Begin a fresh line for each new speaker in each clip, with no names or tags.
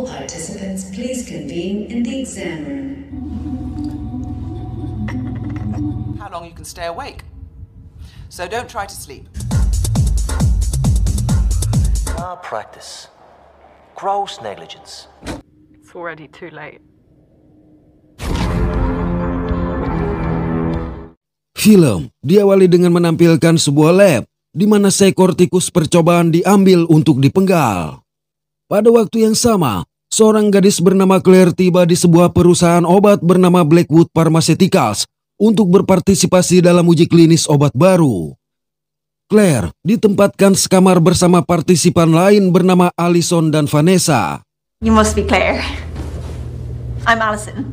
participants please convene in the exam room.
How long you can stay awake. So don't try to sleep.
Malpractice. Gross negligence.
It's already too late.
Film diawali dengan menampilkan sebuah lab di mana seekor tikus percobaan diambil untuk dipenggal. Pada waktu yang sama, seorang gadis bernama Claire tiba di sebuah perusahaan obat bernama Blackwood Pharmaceuticals untuk berpartisipasi dalam uji klinis obat baru. Claire ditempatkan sekamar bersama partisipan lain bernama Allison dan Vanessa.
You must be Claire. I'm Allison.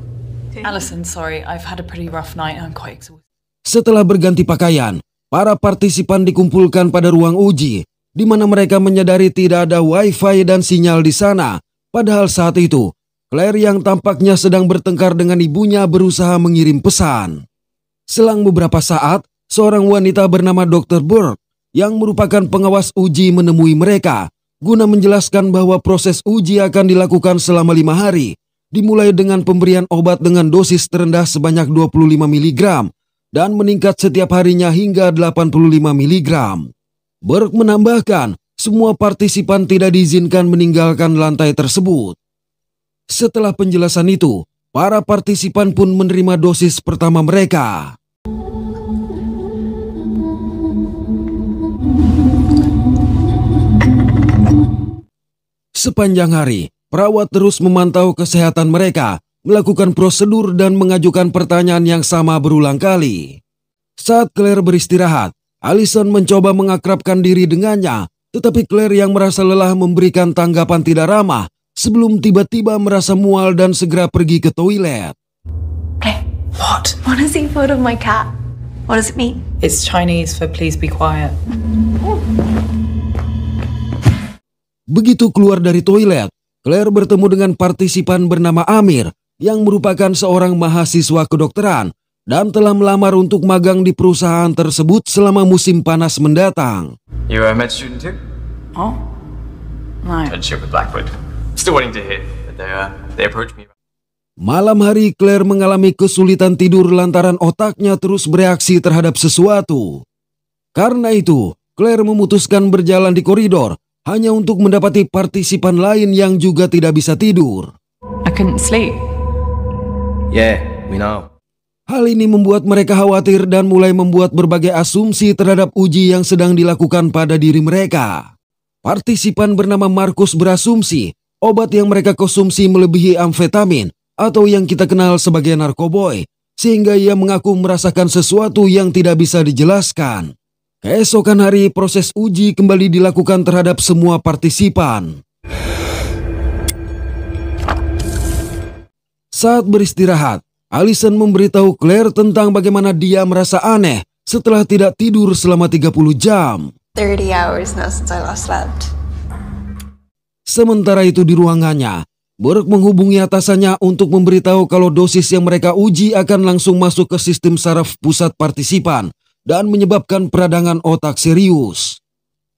Alison, sorry, I've had a pretty rough night. I'm quite exhausted.
Setelah berganti pakaian, para partisipan dikumpulkan pada ruang uji, di mana mereka menyadari tidak ada wifi dan sinyal di sana. Padahal saat itu, Claire yang tampaknya sedang bertengkar dengan ibunya berusaha mengirim pesan. Selang beberapa saat, seorang wanita bernama Dr. Burke yang merupakan pengawas uji menemui mereka guna menjelaskan bahwa proses uji akan dilakukan selama 5 hari, dimulai dengan pemberian obat dengan dosis terendah sebanyak 25 mg dan meningkat setiap harinya hingga 85 mg. Burke menambahkan, semua partisipan tidak diizinkan meninggalkan lantai tersebut. Setelah penjelasan itu, para partisipan pun menerima dosis pertama mereka. Sepanjang hari, perawat terus memantau kesehatan mereka, melakukan prosedur dan mengajukan pertanyaan yang sama berulang kali. Saat Claire beristirahat, Allison mencoba mengakrabkan diri dengannya, tetapi Claire yang merasa lelah memberikan tanggapan tidak ramah sebelum tiba-tiba merasa mual dan segera pergi ke toilet.
Claire, what? What is the foot of my cat? What does it mean?
It's Chinese for please be quiet.
Begitu keluar dari toilet, Claire bertemu dengan partisipan bernama Amir yang merupakan seorang mahasiswa kedokteran dan telah melamar untuk magang di perusahaan tersebut selama musim panas mendatang.
You're a med student too?
Oh? No.
Internship with Blackwood. Still waiting to hit, but they approached me.
Malam hari, Claire mengalami kesulitan tidur lantaran otaknya terus bereaksi terhadap sesuatu. Karena itu, Claire memutuskan berjalan di koridor hanya untuk mendapati partisipan lain yang juga tidak bisa tidur.
I couldn't sleep.
Yeah, we know.
Hal ini membuat mereka khawatir dan mulai membuat berbagai asumsi terhadap uji yang sedang dilakukan pada diri mereka. Partisipan bernama Markus berasumsi obat yang mereka konsumsi melebihi amfetamin atau yang kita kenal sebagai narkoboy, sehingga ia mengaku merasakan sesuatu yang tidak bisa dijelaskan. Keesokan hari, proses uji kembali dilakukan terhadap semua partisipan. Saat beristirahat, Allison memberitahu Claire tentang bagaimana dia merasa aneh setelah tidak tidur selama 30 jam.
30 hours now since I last slept.
Sementara itu di ruangannya, Burke menghubungi atasannya untuk memberitahu kalau dosis yang mereka uji akan langsung masuk ke sistem saraf pusat partisipan dan menyebabkan peradangan otak serius.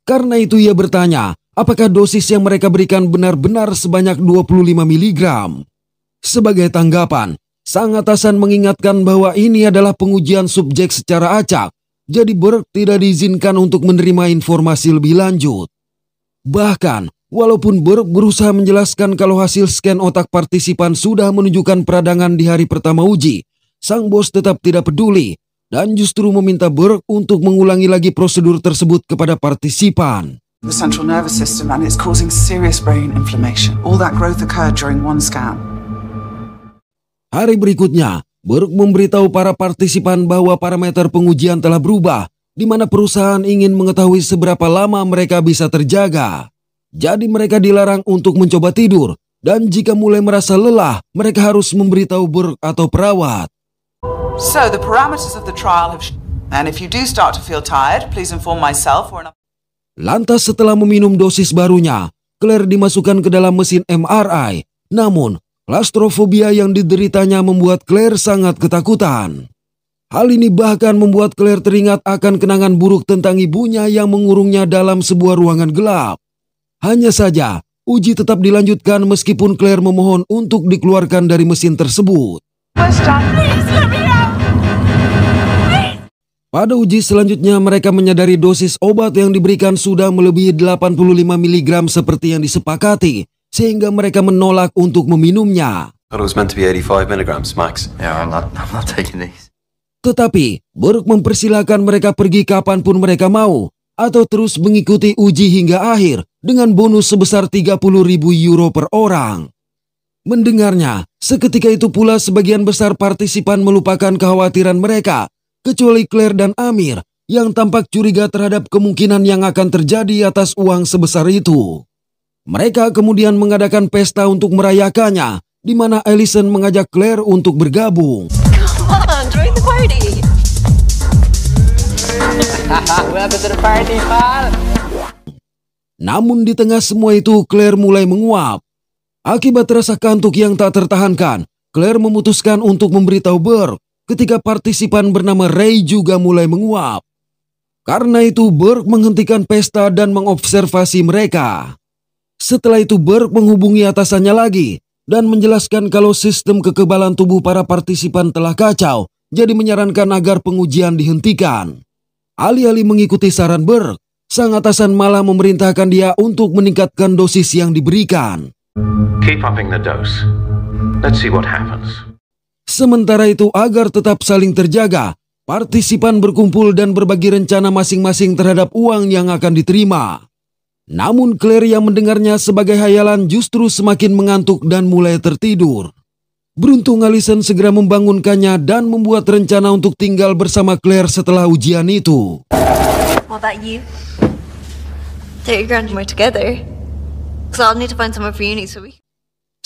Karena itu ia bertanya, apakah dosis yang mereka berikan benar-benar sebanyak 25 mg. Sebagai tanggapan, sang atasan mengingatkan bahwa ini adalah pengujian subjek secara acak, jadi Burke tidak diizinkan untuk menerima informasi lebih lanjut. Bahkan, walaupun Burke berusaha menjelaskan kalau hasil scan otak partisipan sudah menunjukkan peradangan di hari pertama uji, sang bos tetap tidak peduli dan justru meminta Burke untuk mengulangi lagi prosedur tersebut kepada partisipan.
The central nervous system and it's causing serious brain inflammation. All that growth occurred during one scan.
Hari berikutnya, Burke memberitahu para partisipan bahwa parameter pengujian telah berubah, di mana perusahaan ingin mengetahui seberapa lama mereka bisa terjaga. Jadi mereka dilarang untuk mencoba tidur, dan jika mulai merasa lelah, mereka harus memberitahu Burke atau perawat.
So the parameters of the trial have and if you do start to feel tired, please inform myself or
Lantas setelah meminum dosis barunya, Claire dimasukkan ke dalam mesin MRI. Namun, klaustrofobia yang dideritanya membuat Claire sangat ketakutan. Hal ini bahkan membuat Claire teringat akan kenangan buruk tentang ibunya yang mengurungnya dalam sebuah ruangan gelap. Hanya saja, uji tetap dilanjutkan meskipun Claire memohon untuk dikeluarkan dari mesin tersebut. Pada uji selanjutnya mereka menyadari dosis obat yang diberikan sudah melebihi 85 mg seperti yang disepakati, sehingga mereka menolak untuk meminumnya.
Thought it was meant to be 85 milligrams, Max.
Yeah, I'm not taking these.
Tetapi, Burke mempersilahkan mereka pergi kapanpun mereka mau, atau terus mengikuti uji hingga akhir dengan bonus sebesar 30.000 euro per orang. Mendengarnya, seketika itu pula sebagian besar partisipan melupakan kekhawatiran mereka, kecuali Claire dan Amir yang tampak curiga terhadap kemungkinan yang akan terjadi atas uang sebesar itu. Mereka kemudian mengadakan pesta untuk merayakannya, di mana Allison mengajak Claire untuk bergabung.
Come on, join the party.
Welcome to the party, pal.
Namun di tengah semua itu Claire mulai menguap. Akibat rasa kantuk yang tak tertahankan, Claire memutuskan untuk memberitahu Burke ketika partisipan bernama Ray juga mulai menguap. Karena itu Burke menghentikan pesta dan mengobservasi mereka. Setelah itu Burke menghubungi atasannya lagi dan menjelaskan kalau sistem kekebalan tubuh para partisipan telah kacau, jadi menyarankan agar pengujian dihentikan. Alih-alih mengikuti saran Burke, sang atasan malah memerintahkan dia untuk meningkatkan dosis yang diberikan.
Keep upping the dose. Let's see what happens.
Sementara itu agar tetap saling terjaga, partisipan berkumpul dan berbagi rencana masing-masing terhadap uang yang akan diterima. Namun Claire yang mendengarnya sebagai hayalan justru semakin mengantuk dan mulai tertidur. Beruntung Allison segera membangunkannya dan membuat rencana untuk tinggal bersama Claire setelah ujian itu.
What about you? Take your graduate together. Because I'll need to find somewhere for uni so we...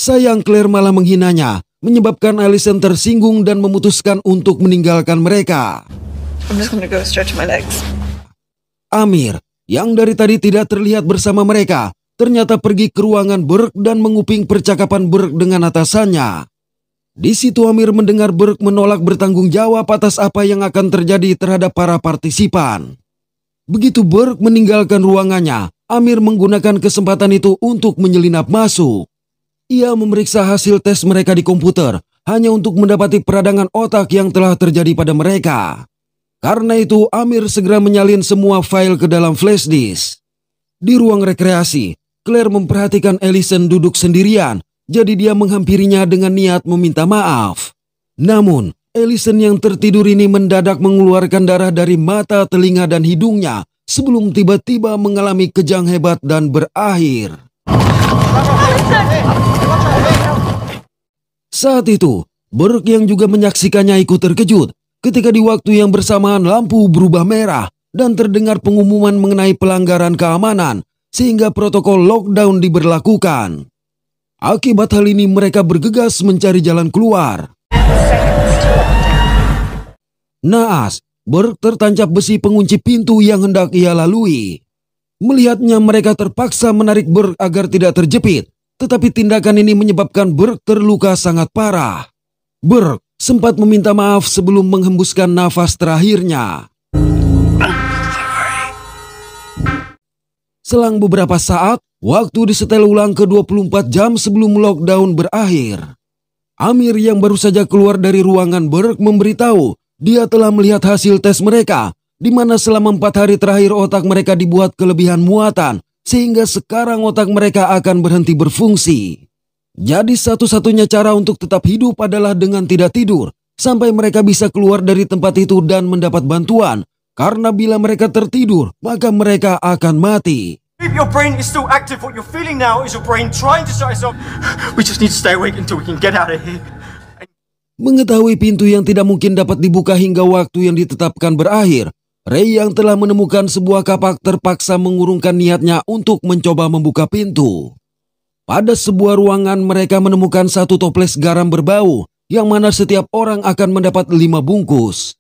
Sayang Claire malah menghinanya, menyebabkan Allison tersinggung dan memutuskan untuk meninggalkan mereka.
I'm just gonna go stretch my legs.
Amir, yang dari tadi tidak terlihat bersama mereka, ternyata pergi ke ruangan Burke dan menguping percakapan Burke dengan atasannya. Di situ Amir mendengar Burke menolak bertanggung jawab atas apa yang akan terjadi terhadap para partisipan. Begitu Burke meninggalkan ruangannya, Amir menggunakan kesempatan itu untuk menyelinap masuk. Ia memeriksa hasil tes mereka di komputer hanya untuk mendapati peradangan otak yang telah terjadi pada mereka. Karena itu Amir segera menyalin semua file ke dalam flash disk. Di ruang rekreasi, Claire memperhatikan Allison duduk sendirian, jadi dia menghampirinya dengan niat meminta maaf. Namun, Allison yang tertidur ini mendadak mengeluarkan darah dari mata, telinga, dan hidungnya sebelum tiba-tiba mengalami kejang hebat dan berakhir. Saat itu, Burke yang juga menyaksikannya ikut terkejut ketika di waktu yang bersamaan lampu berubah merah dan terdengar pengumuman mengenai pelanggaran keamanan sehingga protokol lockdown diberlakukan. Akibat hal ini mereka bergegas mencari jalan keluar. Naas, Burke tertancap besi pengunci pintu yang hendak ia lalui. Melihatnya mereka terpaksa menarik Burke agar tidak terjepit, tetapi tindakan ini menyebabkan Burke terluka sangat parah. Burke sempat meminta maaf sebelum menghembuskan nafas terakhirnya. Selang beberapa saat, waktu disetel ulang ke 24 jam sebelum lockdown berakhir. Amir yang baru saja keluar dari ruangan Burke memberitahu dia telah melihat hasil tes mereka, di mana selama 4 hari terakhir otak mereka dibuat kelebihan muatan, sehingga sekarang otak mereka akan berhenti berfungsi. Jadi satu-satunya cara untuk tetap hidup adalah dengan tidak tidur, sampai mereka bisa keluar dari tempat itu dan mendapat bantuan, karena bila mereka tertidur, maka mereka akan mati.
If your brain is still active, what you're feeling now is your brain trying to shut itself. We just need to stay awake until we can get out of here.
Mengetahui pintu yang tidak mungkin dapat dibuka hingga waktu yang ditetapkan berakhir, Ray yang telah menemukan sebuah kapak terpaksa mengurungkan niatnya untuk mencoba membuka pintu. Pada sebuah ruangan mereka menemukan satu toples garam berbau, yang mana setiap orang akan mendapat 5 bungkus.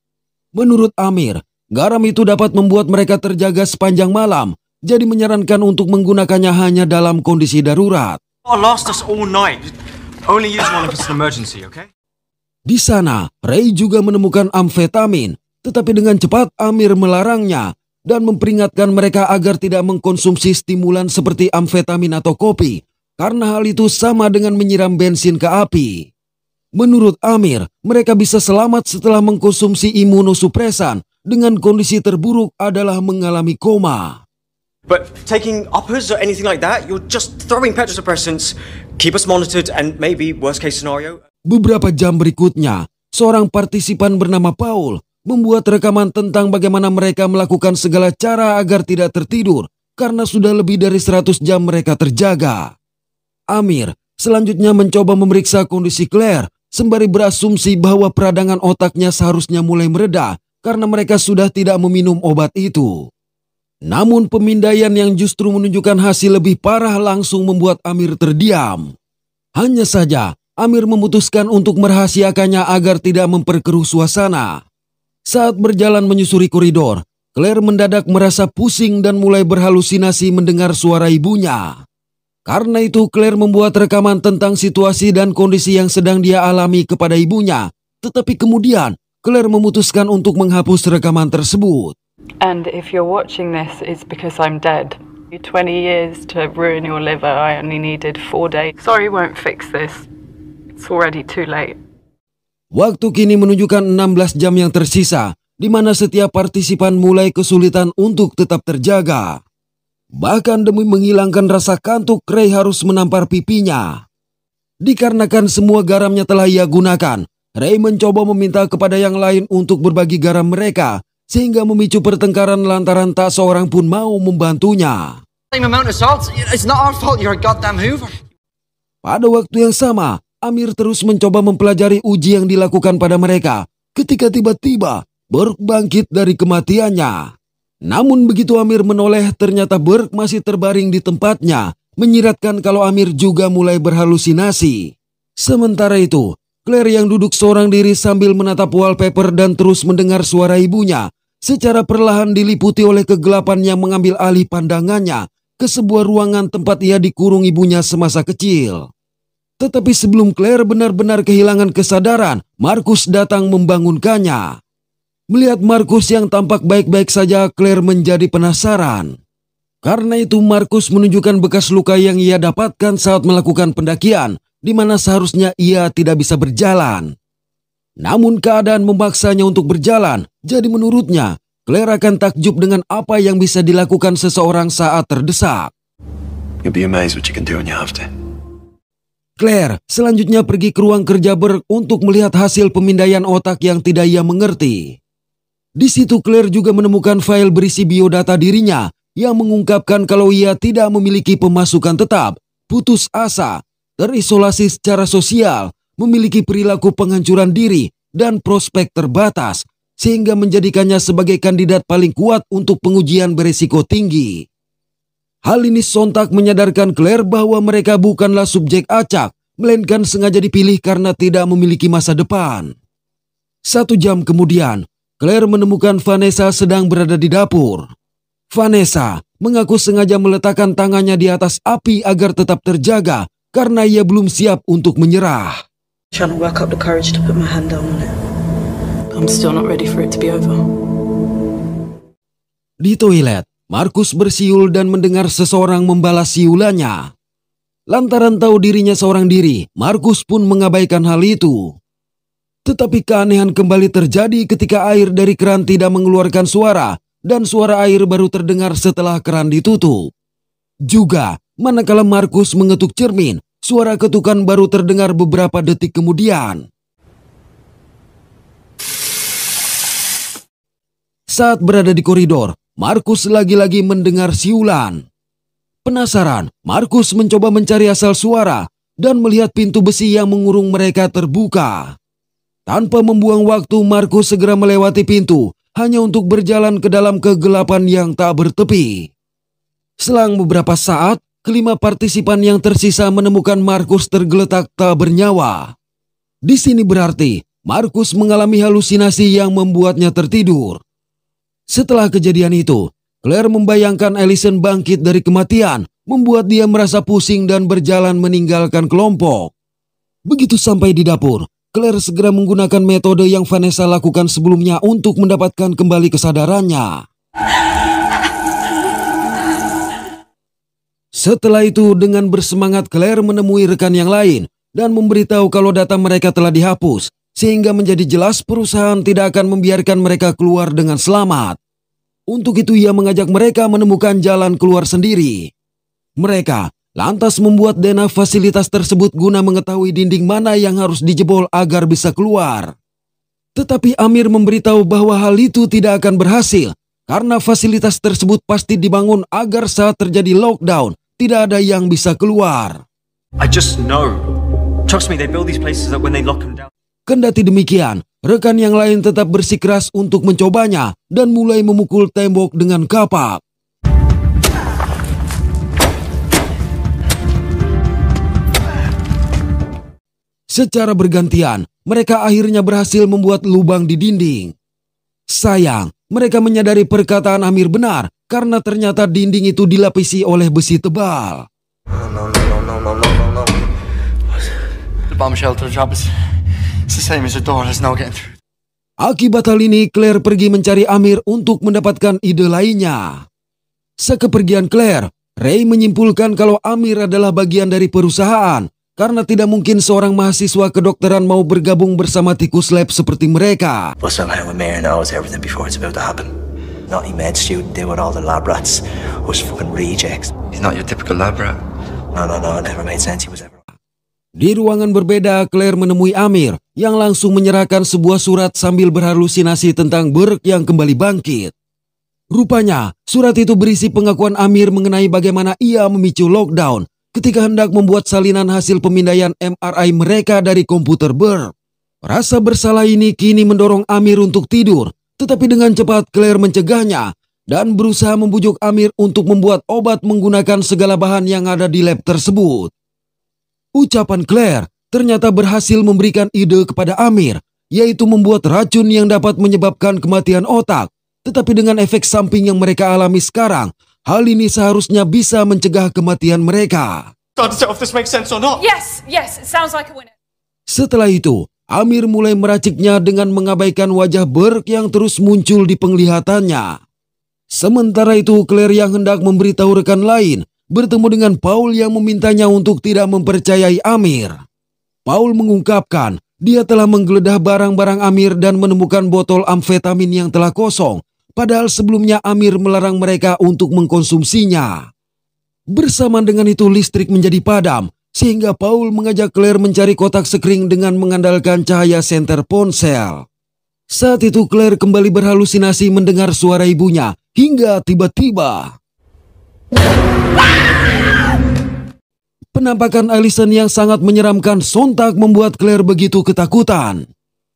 Menurut Amir, garam itu dapat membuat mereka terjaga sepanjang malam, jadi menyarankan untuk menggunakannya hanya dalam kondisi darurat.
It'll last us all night. Only use one if it's an emergency, okay?
Di sana, Ray juga menemukan amfetamin, tetapi dengan cepat Amir melarangnya dan memperingatkan mereka agar tidak mengkonsumsi stimulan seperti amfetamin atau kopi, karena hal itu sama dengan menyiram bensin ke api. Menurut Amir, mereka bisa selamat setelah mengkonsumsi imunosupresan dengan kondisi terburuk adalah mengalami koma.
But taking uppers or anything like that, you're just throwing petrol suppressants, keep us monitored, and maybe worst case scenario.
Beberapa jam berikutnya, seorang partisipan bernama Paul membuat rekaman tentang bagaimana mereka melakukan segala cara agar tidak tertidur karena sudah lebih dari 100 jam mereka terjaga. Amir selanjutnya mencoba memeriksa kondisi Claire sembari berasumsi bahwa peradangan otaknya seharusnya mulai mereda karena mereka sudah tidak meminum obat itu. Namun pemindaian yang justru menunjukkan hasil lebih parah langsung membuat Amir terdiam. Hanya saja Amir memutuskan untuk merahasiakannya agar tidak memperkeruh suasana. Saat berjalan menyusuri koridor, Claire mendadak merasa pusing dan mulai berhalusinasi mendengar suara ibunya. Karena itu Claire membuat rekaman tentang situasi dan kondisi yang sedang dia alami kepada ibunya. Tetapi kemudian Claire memutuskan untuk menghapus rekaman tersebut.
And if you're watching this, it's because I'm dead. 20 years to ruin your liver, I only needed 4 days. Sorry, won't fix this. It's already too late.
Waktu kini menunjukkan 16 jam yang tersisa, di mana setiap partisipan mulai kesulitan untuk tetap terjaga. Bahkan demi menghilangkan rasa kantuk, Ray harus menampar pipinya. Dikarenakan semua garamnya telah ia gunakan, Ray mencoba meminta kepada yang lain untuk berbagi garam mereka, sehingga memicu pertengkaran lantaran tak seorang pun mau membantunya. Pada waktu yang sama, Amir terus mencoba mempelajari uji yang dilakukan pada mereka, ketika tiba-tiba Burke bangkit dari kematiannya. Namun begitu Amir menoleh, ternyata Burke masih terbaring di tempatnya, menyiratkan kalau Amir juga mulai berhalusinasi. Sementara itu, Claire yang duduk seorang diri sambil menatap wallpaper dan terus mendengar suara ibunya, secara perlahan diliputi oleh kegelapan yang mengambil alih pandangannya ke sebuah ruangan tempat ia dikurung ibunya semasa kecil. Tetapi sebelum Claire benar-benar kehilangan kesadaran, Marcus datang membangunkannya. Melihat Marcus yang tampak baik-baik saja, Claire menjadi penasaran. Karena itu Marcus menunjukkan bekas luka yang ia dapatkan saat melakukan pendakian, di mana seharusnya ia tidak bisa berjalan. Namun keadaan memaksanya untuk berjalan, jadi menurutnya Claire akan takjub dengan apa yang bisa dilakukan seseorang saat terdesak.
You'll be amazed what you can do when you have to.
Claire selanjutnya pergi ke ruang kerja Burke untuk melihat hasil pemindaian otak yang tidak ia mengerti. Di situ Claire juga menemukan file berisi biodata dirinya yang mengungkapkan kalau ia tidak memiliki pemasukan tetap, putus asa, terisolasi secara sosial, memiliki perilaku penghancuran diri, dan prospek terbatas, sehingga menjadikannya sebagai kandidat paling kuat untuk pengujian beresiko tinggi. Hal ini sontak menyadarkan Claire bahwa mereka bukanlah subjek acak, melainkan sengaja dipilih karena tidak memiliki masa depan. 1 jam kemudian, Claire menemukan Vanessa sedang berada di dapur. Vanessa mengaku sengaja meletakkan tangannya di atas api agar tetap terjaga karena ia belum siap untuk menyerah.
Trying to work up the courage to put my hand down on it. I'm still not ready for it to be over.
Di toilet, Marcus bersiul dan mendengar seseorang membalas siulannya. Lantaran tahu dirinya seorang diri, Marcus pun mengabaikan hal itu. Tetapi keanehan kembali terjadi ketika air dari keran tidak mengeluarkan suara dan suara air baru terdengar setelah keran ditutup. Juga, manakala Marcus mengetuk cermin, suara ketukan baru terdengar beberapa detik kemudian. Saat berada di koridor, Marcus lagi-lagi mendengar siulan. Penasaran, Marcus mencoba mencari asal suara dan melihat pintu besi yang mengurung mereka terbuka. Tanpa membuang waktu, Marcus segera melewati pintu hanya untuk berjalan ke dalam kegelapan yang tak bertepi. Selang beberapa saat, kelima partisipan yang tersisa menemukan Marcus tergeletak tak bernyawa. Di sini berarti Marcus mengalami halusinasi yang membuatnya tertidur. Setelah kejadian itu, Claire membayangkan Allison bangkit dari kematian, membuat dia merasa pusing dan berjalan meninggalkan kelompok. Begitu sampai di dapur, Claire segera menggunakan metode yang Vanessa lakukan sebelumnya untuk mendapatkan kembali kesadarannya. Setelah itu dengan bersemangat Claire menemui rekan yang lain dan memberitahu kalau data mereka telah dihapus, sehingga menjadi jelas perusahaan tidak akan membiarkan mereka keluar dengan selamat. Untuk itu ia mengajak mereka menemukan jalan keluar sendiri. Mereka lantas membuat denah fasilitas tersebut guna mengetahui dinding mana yang harus dijebol agar bisa keluar. Tetapi Amir memberitahu bahwa hal itu tidak akan berhasil karena fasilitas tersebut pasti dibangun agar saat terjadi lockdown tidak ada yang bisa keluar.
I just know. Trust me, they build these places up when they lock them down.
Kendati demikian, rekan yang lain tetap bersikeras untuk mencobanya dan mulai memukul tembok dengan kapak. Secara bergantian, mereka akhirnya berhasil membuat lubang di dinding. Sayang, mereka menyadari perkataan Amir benar karena ternyata dinding itu dilapisi oleh besi tebal.
No. The bomb shelter job is the same as the door. There's no getting through.
Akibat hal ini, Claire pergi mencari Amir untuk mendapatkan ide lainnya. Sekepergian Claire, Ray menyimpulkan kalau Amir adalah bagian dari perusahaan karena tidak mungkin seorang mahasiswa kedokteran mau bergabung bersama tikus lab seperti mereka.
But somehow Amir knows everything before it's about to happen. Naughty med student deal with all the lab rats. Was fucking rejects.
He's not your typical lab rat.
No, it never made sense he was ever.
Di ruangan berbeda, Claire menemui Amir yang langsung menyerahkan sebuah surat sambil berhalusinasi tentang Burke yang kembali bangkit. Rupanya, surat itu berisi pengakuan Amir mengenai bagaimana ia memicu lockdown ketika hendak membuat salinan hasil pemindaian MRI mereka dari komputer Burke. Rasa bersalah ini kini mendorong Amir untuk tidur, tetapi dengan cepat Claire mencegahnya dan berusaha membujuk Amir untuk membuat obat menggunakan segala bahan yang ada di lab tersebut. Ucapan Claire ternyata berhasil memberikan ide kepada Amir, yaitu membuat racun yang dapat menyebabkan kematian otak. Tetapi dengan efek samping yang mereka alami sekarang, hal ini seharusnya bisa mencegah kematian mereka.
Yes, it sounds like a winner.
Setelah itu, Amir mulai meraciknya dengan mengabaikan wajah Burke yang terus muncul di penglihatannya. Sementara itu, Claire yang hendak memberitahu rekan lain bertemu dengan Paul yang memintanya untuk tidak mempercayai Amir. Paul mengungkapkan dia telah menggeledah barang-barang Amir dan menemukan botol amfetamin yang telah kosong, padahal sebelumnya Amir melarang mereka untuk mengkonsumsinya. Bersamaan dengan itu listrik menjadi padam, sehingga Paul mengajak Claire mencari kotak sekring dengan mengandalkan cahaya senter ponsel. Saat itu Claire kembali berhalusinasi mendengar suara ibunya, hingga tiba-tiba penampakan Allison yang sangat menyeramkan sontak membuat Claire begitu ketakutan.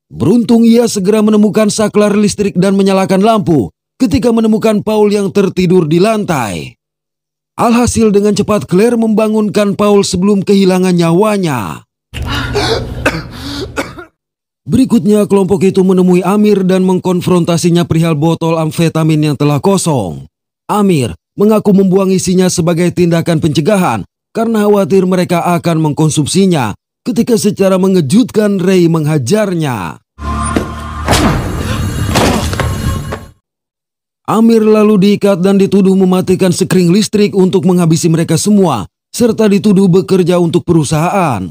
Beruntung ia segera menemukan saklar listrik dan menyalakan lampu ketika menemukan Paul yang tertidur di lantai. Alhasil dengan cepat Claire membangunkan Paul sebelum kehilangan nyawanya. Berikutnya kelompok itu menemui Amir dan mengkonfrontasinya perihal botol amfetamin yang telah kosong. Amir mengaku membuang isinya sebagai tindakan pencegahan karena khawatir mereka akan mengkonsumsinya ketika secara mengejutkan Ray menghajarnya. Amir lalu diikat dan dituduh mematikan sekring listrik untuk menghabisi mereka semua, serta dituduh bekerja untuk perusahaan.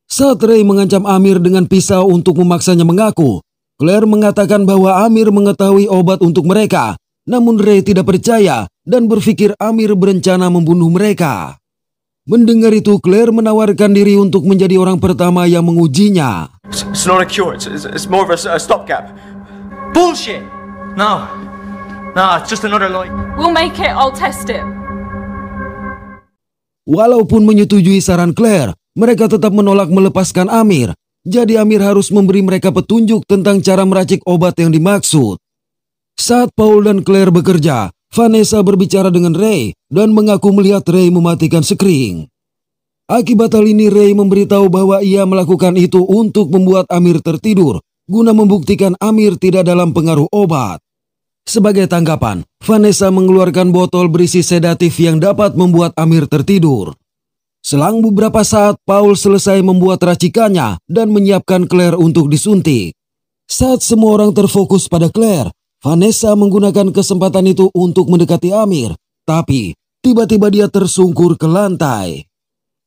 Saat Ray mengancam Amir dengan pisau untuk memaksanya mengaku, Claire mengatakan bahwa Amir mengetahui obat untuk mereka, namun Ray tidak percaya dan berpikir Amir berencana membunuh mereka. Mendengar itu, Claire menawarkan diri untuk menjadi orang pertama yang mengujinya.
It's not a cure, it's more of a stopgap. Bullshit! No, it's just another lie.
We'll make it, I'll test it.
Walaupun menyetujui saran Claire, mereka tetap menolak melepaskan Amir. Jadi Amir harus memberi mereka petunjuk tentang cara meracik obat yang dimaksud. Saat Paul dan Claire bekerja, Vanessa berbicara dengan Ray dan mengaku melihat Ray mematikan sekring. Akibat hal ini Ray memberitahu bahwa ia melakukan itu untuk membuat Amir tertidur, guna membuktikan Amir tidak dalam pengaruh obat. Sebagai tanggapan, Vanessa mengeluarkan botol berisi sedatif yang dapat membuat Amir tertidur. Selang beberapa saat, Paul selesai membuat racikannya dan menyiapkan Claire untuk disuntik. Saat semua orang terfokus pada Claire, Vanessa menggunakan kesempatan itu untuk mendekati Amir, tapi tiba-tiba dia tersungkur ke lantai.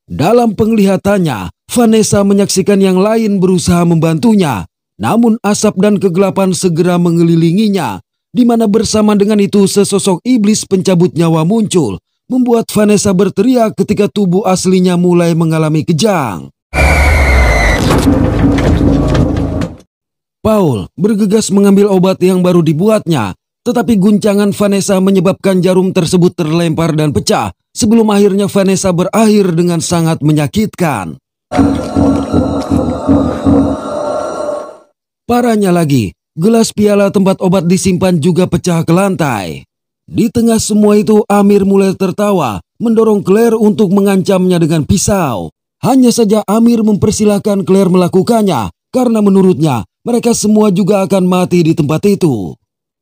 Dalam penglihatannya, Vanessa menyaksikan yang lain berusaha membantunya, namun asap dan kegelapan segera mengelilinginya, di mana bersama dengan itu sesosok iblis pencabut nyawa muncul, membuat Vanessa berteriak ketika tubuh aslinya mulai mengalami kejang. Paul bergegas mengambil obat yang baru dibuatnya, tetapi guncangan Vanessa menyebabkan jarum tersebut terlempar dan pecah, sebelum akhirnya Vanessa berakhir dengan sangat menyakitkan. Parahnya lagi, gelas piala tempat obat disimpan juga pecah ke lantai. Di tengah semua itu, Amir mulai tertawa, mendorong Claire untuk mengancamnya dengan pisau. Hanya saja Amir mempersilahkan Claire melakukannya, karena menurutnya mereka semua juga akan mati di tempat itu.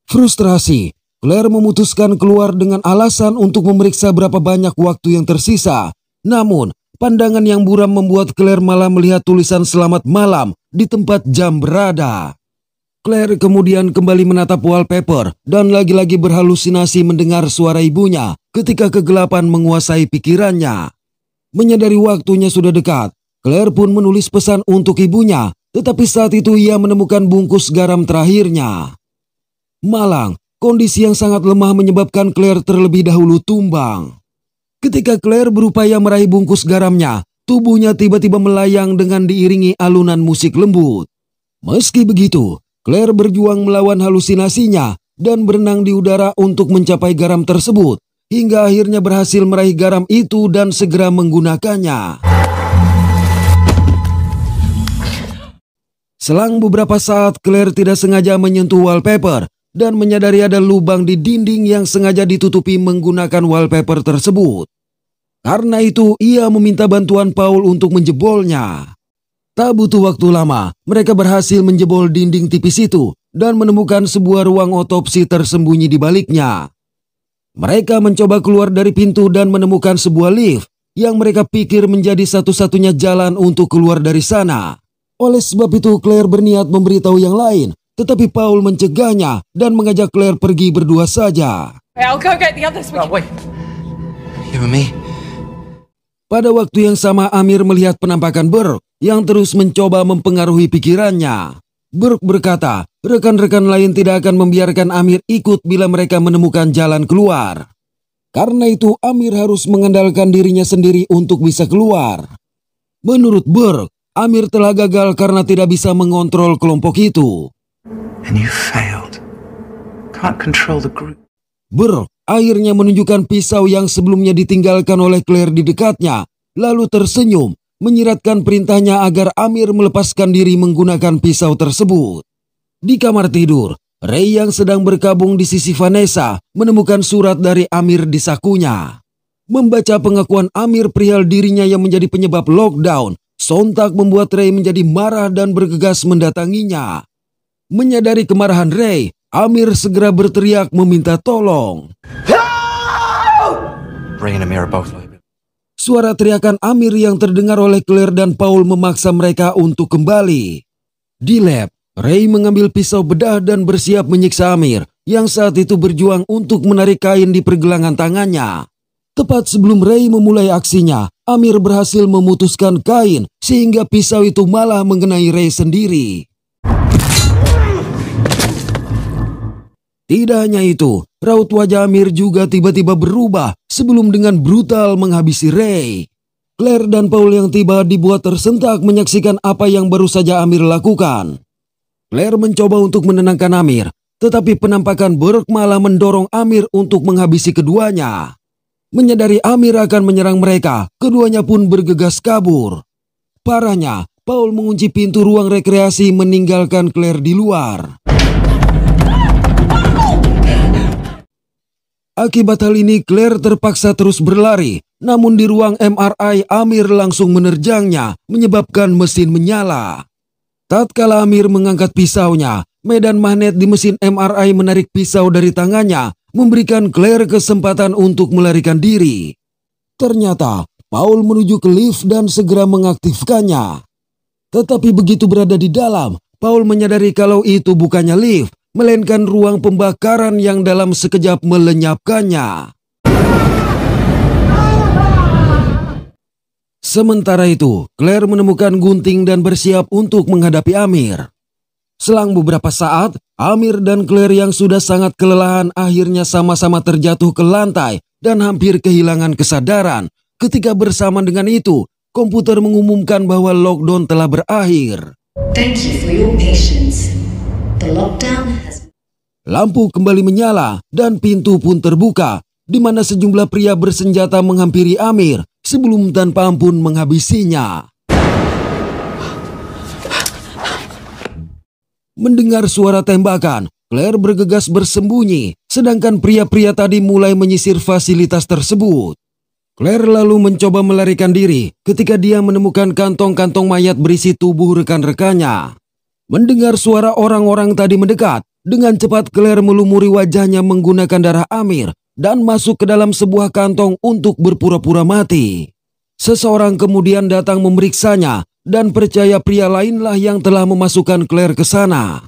Frustrasi, Claire memutuskan keluar dengan alasan untuk memeriksa berapa banyak waktu yang tersisa. Namun, pandangan yang buram membuat Claire malah melihat tulisan selamat malam di tempat jam berada. Claire kemudian kembali menatap wallpaper dan lagi-lagi berhalusinasi mendengar suara ibunya ketika kegelapan menguasai pikirannya. Menyadari waktunya sudah dekat, Claire pun menulis pesan untuk ibunya, tetapi saat itu ia menemukan bungkus garam terakhirnya. Malang, kondisi yang sangat lemah menyebabkan Claire terlebih dahulu tumbang. Ketika Claire berupaya meraih bungkus garamnya, tubuhnya tiba-tiba melayang dengan diiringi alunan musik lembut. Meski begitu, Claire berjuang melawan halusinasinya dan berenang di udara untuk mencapai garam tersebut, hingga akhirnya berhasil meraih garam itu dan segera menggunakannya. Selang beberapa saat, Claire tidak sengaja menyentuh wallpaper dan menyadari ada lubang di dinding yang sengaja ditutupi menggunakan wallpaper tersebut. Karena itu, ia meminta bantuan Paul untuk menjebolnya. Tak butuh waktu lama, mereka berhasil menjebol dinding tipis itu dan menemukan sebuah ruang otopsi tersembunyi di baliknya. Mereka mencoba keluar dari pintu dan menemukan sebuah lift yang mereka pikir menjadi satu-satunya jalan untuk keluar dari sana. Oleh sebab itu, Claire berniat memberitahu yang lain, tetapi Paul mencegahnya dan mengajak Claire pergi berdua saja.
I'll go get the others.
Wait. You and me.
Pada waktu yang sama, Amir melihat penampakan Burke yang terus mencoba mempengaruhi pikirannya. Burke berkata, rekan-rekan lain tidak akan membiarkan Amir ikut bila mereka menemukan jalan keluar. Karena itu, Amir harus mengandalkan dirinya sendiri untuk bisa keluar. Menurut Burke, Amir telah gagal karena tidak bisa mengontrol kelompok itu.
And you failed. Can't control the group.
Burke akhirnya menunjukkan pisau yang sebelumnya ditinggalkan oleh Claire di dekatnya, lalu tersenyum, menyiratkan perintahnya agar Amir melepaskan diri menggunakan pisau tersebut. Di kamar tidur, Ray yang sedang berkabung di sisi Vanessa menemukan surat dari Amir di sakunya. Membaca pengakuan Amir perihal dirinya yang menjadi penyebab lockdown, sontak membuat Ray menjadi marah dan bergegas mendatanginya. Menyadari kemarahan Ray, Amir segera berteriak meminta tolong.
Ray and Amir are both like it.
Suara teriakan Amir yang terdengar oleh Claire dan Paul memaksa mereka untuk kembali. Di lab, Ray mengambil pisau bedah dan bersiap menyiksa Amir yang saat itu berjuang untuk menarik kain di pergelangan tangannya. Tepat sebelum Ray memulai aksinya, Amir berhasil memutuskan kain sehingga pisau itu malah mengenai Ray sendiri. Tidak hanya itu, raut wajah Amir juga tiba-tiba berubah sebelum dengan brutal menghabisi Ray. Claire dan Paul yang tiba dibuat tersentak menyaksikan apa yang baru saja Amir lakukan. Claire mencoba untuk menenangkan Amir, tetapi penampakan Burke malah mendorong Amir untuk menghabisi keduanya. Menyadari Amir akan menyerang mereka, keduanya pun bergegas kabur. Parahnya, Paul mengunci pintu ruang rekreasi meninggalkan Claire di luar. Akibat hal ini, Claire terpaksa terus berlari, namun di ruang MRI Amir langsung menerjangnya, menyebabkan mesin menyala. Tatkala Amir mengangkat pisaunya, medan magnet di mesin MRI menarik pisau dari tangannya, memberikan Claire kesempatan untuk melarikan diri. Ternyata, Paul menuju ke lift dan segera mengaktifkannya. Tetapi begitu berada di dalam, Paul menyadari kalau itu bukannya lift, melainkan ruang pembakaran yang dalam sekejap melenyapkannya. Sementara itu, Claire menemukan gunting dan bersiap untuk menghadapi Amir. Selang beberapa saat, Amir dan Claire yang sudah sangat kelelahan akhirnya sama-sama terjatuh ke lantai dan hampir kehilangan kesadaran. Ketika bersama dengan itu, komputer mengumumkan bahwa lockdown telah berakhir.
Thank you for your patience. The lockdown has...
Lampu kembali menyala dan pintu pun terbuka, di mana sejumlah pria bersenjata menghampiri Amir sebelum tanpa ampun menghabisinya. Mendengar suara tembakan, Claire bergegas bersembunyi, sedangkan pria-pria tadi mulai menyisir fasilitas tersebut. Claire lalu mencoba melarikan diri ketika dia menemukan kantong-kantong mayat berisi tubuh rekan-rekannya. Mendengar suara orang-orang tadi mendekat, dengan cepat Claire melumuri wajahnya menggunakan darah Amir dan masuk ke dalam sebuah kantong untuk berpura-pura mati. Seseorang kemudian datang memeriksanya dan percaya pria lainlah yang telah memasukkan Claire ke sana.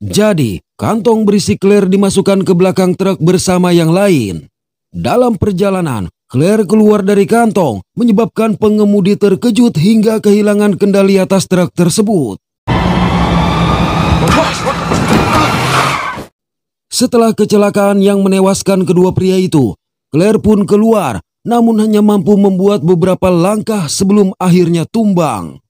Jadi, kantong berisi Claire dimasukkan ke belakang truk bersama yang lain. Dalam perjalanan, Claire keluar dari kantong, menyebabkan pengemudi terkejut hingga kehilangan kendali atas truk tersebut. Setelah kecelakaan yang menewaskan kedua pria itu, Claire pun keluar, namun hanya mampu membuat beberapa langkah sebelum akhirnya tumbang.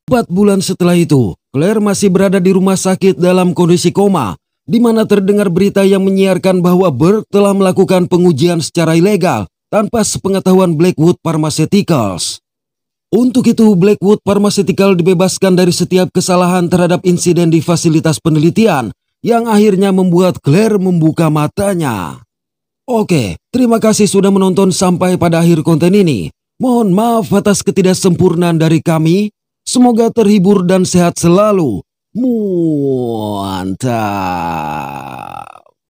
4 bulan setelah itu, Claire masih berada di rumah sakit dalam kondisi koma, di mana terdengar berita yang menyiarkan bahwa Burke telah melakukan pengujian secara ilegal tanpa sepengetahuan Blackwood Pharmaceuticals. Untuk itu, Blackwood Pharmaceutical dibebaskan dari setiap kesalahan terhadap insiden di fasilitas penelitian yang akhirnya membuat Claire membuka matanya. Oke, terima kasih sudah menonton sampai pada akhir konten ini. Mohon maaf atas ketidaksempurnaan dari kami. Semoga terhibur dan sehat selalu. Mantap.